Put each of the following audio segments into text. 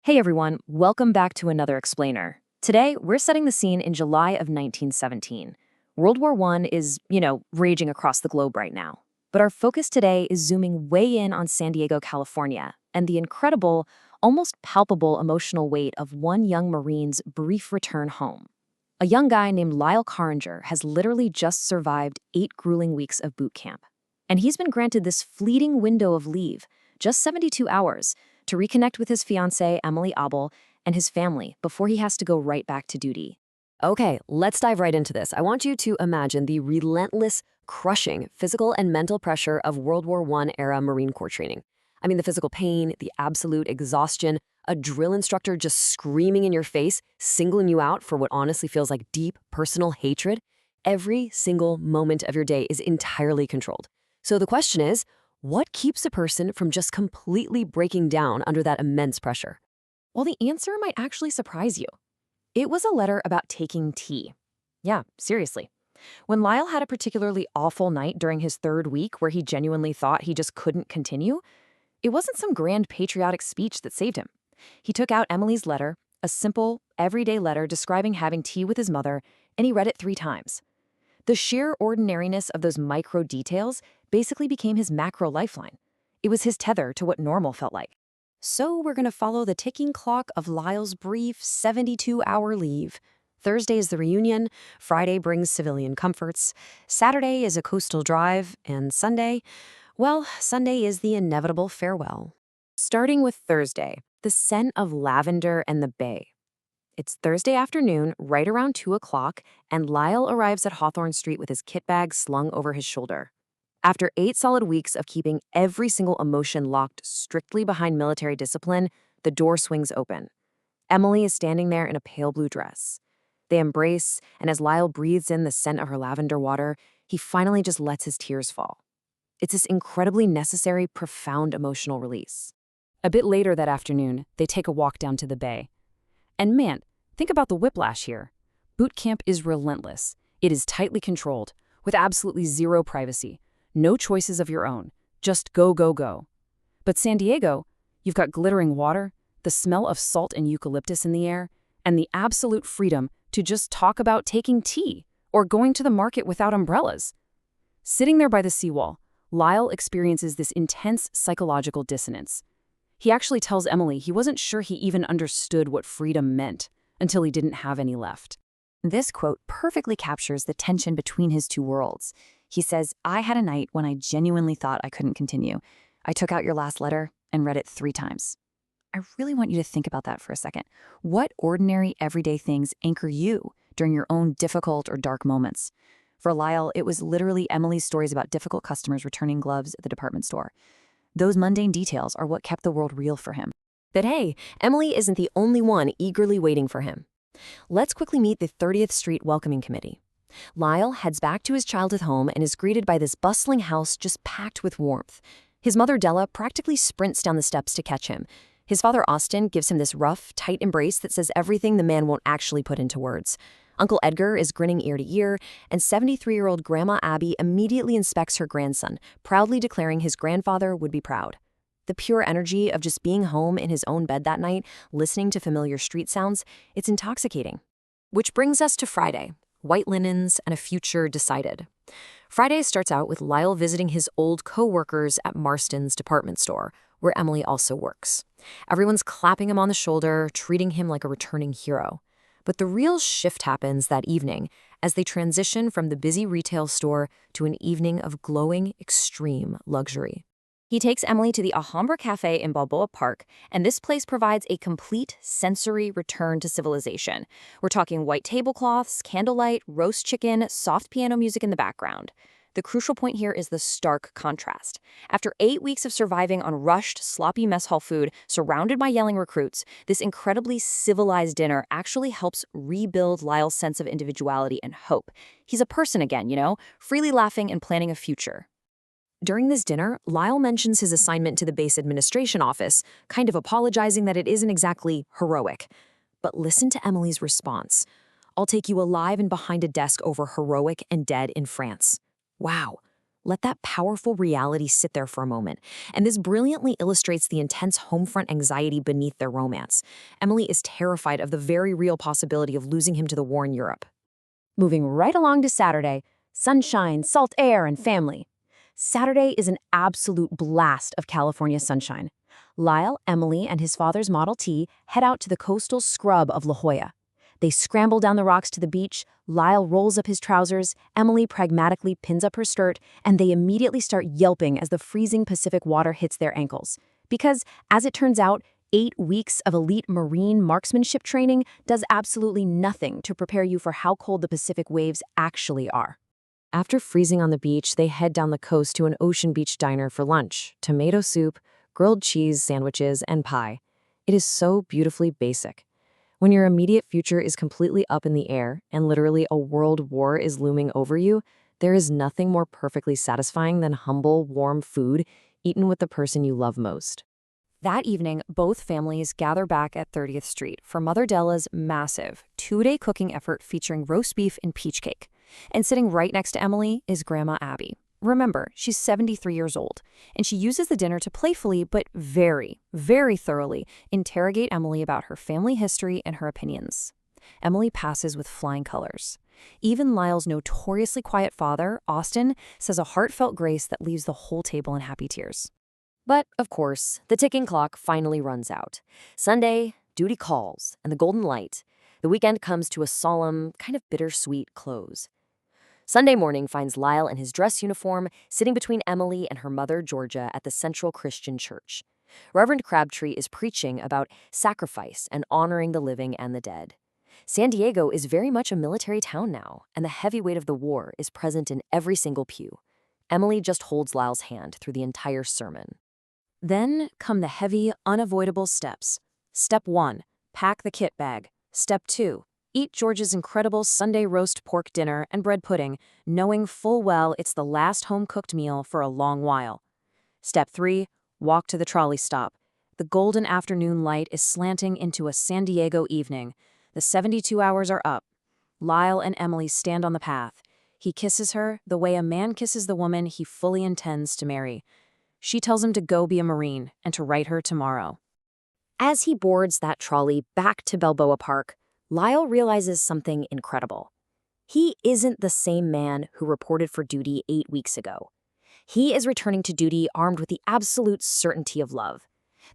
Hey everyone, welcome back to another explainer. Today, we're setting the scene in July of 1917. World War I is, raging across the globe right now. But our focus today is zooming way in on San Diego, California, and the incredible, almost palpable emotional weight of one young Marine's brief return home. A young guy named Lyle Carringer has literally just survived 8 grueling weeks of boot camp. And he's been granted this fleeting window of leave, just 72 hours, to reconnect with his fiancée, Emily Auble, and his family before he has to go right back to duty. Okay, let's dive right into this. I want you to imagine the relentless, crushing physical and mental pressure of World War I era Marine Corps training. I mean, the physical pain, the absolute exhaustion, a drill instructor just screaming in your face, singling you out for what honestly feels like deep personal hatred. Every single moment of your day is entirely controlled. So the question is, what keeps a person from just completely breaking down under that immense pressure? Well, the answer might actually surprise you. It was a letter about taking tea. Yeah, seriously. When Lyle had a particularly awful night during his 3rd week where he genuinely thought he just couldn't continue, it wasn't some grand patriotic speech that saved him. He took out Emily's letter, a simple, everyday letter describing having tea with his mother, and he read it 3 times. The sheer ordinariness of those micro details basically became his macro lifeline. It was his tether to what normal felt like. So we're going to follow the ticking clock of Lyle's brief 72-hour leave. Thursday is the reunion, Friday brings civilian comforts, Saturday is a coastal drive, and Sunday, well, Sunday is the inevitable farewell. Starting with Thursday, the scent of lavender and the bay. It's Thursday afternoon, right around 2 o'clock, and Lyle arrives at Hawthorne Street with his kit bag slung over his shoulder. After 8 solid weeks of keeping every single emotion locked strictly behind military discipline, the door swings open. Emily is standing there in a pale blue dress. They embrace, and as Lyle breathes in the scent of her lavender water, he finally just lets his tears fall. It's this incredibly necessary, profound emotional release. A bit later that afternoon, they take a walk down to the bay. And man, think about the whiplash here. Boot camp is relentless. It is tightly controlled, with absolutely zero privacy. No choices of your own. Just go, go, go. But San Diego, you've got glittering water, the smell of salt and eucalyptus in the air, and the absolute freedom to just talk about taking tea or going to the market without umbrellas. Sitting there by the seawall, Lyle experiences this intense psychological dissonance. He actually tells Emily he wasn't sure he even understood what freedom meant until he didn't have any left. This quote perfectly captures the tension between his two worlds. He says, "I had a night when I genuinely thought I couldn't continue. I took out your last letter and read it 3 times." I really want you to think about that for a second. What ordinary, everyday things anchor you during your own difficult or dark moments? For Lyle, it was literally Emily's stories about difficult customers returning gloves at the department store. Those mundane details are what kept the world real for him. But hey, Emily isn't the only one eagerly waiting for him. Let's quickly meet the 30th Street Welcoming Committee. Lyle heads back to his childhood home and is greeted by this bustling house just packed with warmth. His mother, Della, practically sprints down the steps to catch him. His father, Austin, gives him this rough, tight embrace that says everything the man won't actually put into words. Uncle Edgar is grinning ear to ear, and 73-year-old Grandma Abby immediately inspects her grandson, proudly declaring his grandfather would be proud. The pure energy of just being home in his own bed that night, listening to familiar street sounds, it's intoxicating. Which brings us to Friday. White linens, and a future decided. Friday starts out with Lyle visiting his old co-workers at Marston's department store, where Emily also works. Everyone's clapping him on the shoulder, treating him like a returning hero. But the real shift happens that evening as they transition from the busy retail store to an evening of glowing, extreme luxury. He takes Emily to the Alhambra Cafe in Balboa Park, and this place provides a complete sensory return to civilization. We're talking white tablecloths, candlelight, roast chicken, soft piano music in the background. The crucial point here is the stark contrast. After 8 weeks of surviving on rushed, sloppy mess hall food, surrounded by yelling recruits, this incredibly civilized dinner actually helps rebuild Lyle's sense of individuality and hope. He's a person again, freely laughing and planning a future. During this dinner, Lyle mentions his assignment to the base administration office, kind of apologizing that it isn't exactly heroic. But listen to Emily's response. "I'll take you alive and behind a desk over heroic and dead in France." Wow, Let that powerful reality sit there for a moment. And this brilliantly illustrates the intense homefront anxiety beneath their romance. Emily is terrified of the very real possibility of losing him to the war in Europe. Moving right along to Saturday, sunshine, salt air, and family. Saturday is an absolute blast of California sunshine. Lyle, Emily, and his father's Model T head out to the coastal scrub of La Jolla. They scramble down the rocks to the beach, Lyle rolls up his trousers, Emily pragmatically pins up her skirt, and they immediately start yelping as the freezing Pacific water hits their ankles. Because, as it turns out, 8 weeks of elite marine marksmanship training does absolutely nothing to prepare you for how cold the Pacific waves actually are. After freezing on the beach, they head down the coast to an ocean beach diner for lunch: tomato soup, grilled cheese sandwiches, and pie. It is so beautifully basic. When your immediate future is completely up in the air and literally a world war is looming over you, there is nothing more perfectly satisfying than humble, warm food eaten with the person you love most. That evening, both families gather back at 30th Street for Mother Della's massive 2-day cooking effort featuring roast beef and peach cake. And sitting right next to Emily is Grandma Abby. Remember, she's 73 years old, and she uses the dinner to playfully, but very, very thoroughly interrogate Emily about her family history and her opinions. Emily passes with flying colors. Even Lyle's notoriously quiet father, Austin, says a heartfelt grace that leaves the whole table in happy tears. But, of course, the ticking clock finally runs out. Sunday, duty calls, and the golden light. The weekend comes to a solemn, kind of bittersweet close. Sunday morning finds Lyle in his dress uniform sitting between Emily and her mother, Georgia, at the Central Christian Church. Reverend Crabtree is preaching about sacrifice and honoring the living and the dead. San Diego is very much a military town now, and the heavy weight of the war is present in every single pew. Emily just holds Lyle's hand through the entire sermon. Then come the heavy, unavoidable steps. Step 1, pack the kit bag. Step 2, eat George's incredible Sunday roast pork dinner and bread pudding, knowing full well it's the last home-cooked meal for a long while. Step 3, walk to the trolley stop. The golden afternoon light is slanting into a San Diego evening. The 72 hours are up. Lyle and Emily stand on the path. He kisses her the way a man kisses the woman he fully intends to marry. She tells him to go be a Marine and to write her tomorrow. As he boards that trolley back to Balboa Park, Lyle realizes something incredible. He isn't the same man who reported for duty 8 weeks ago. He is returning to duty armed with the absolute certainty of love.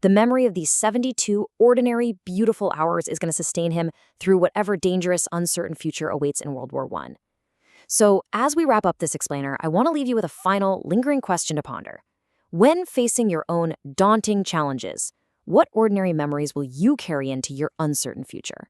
The memory of these 72 ordinary, beautiful hours is going to sustain him through whatever dangerous, uncertain future awaits in World War I. So, as we wrap up this explainer, I want to leave you with a final, lingering question to ponder. When facing your own daunting challenges, what ordinary memories will you carry into your uncertain future?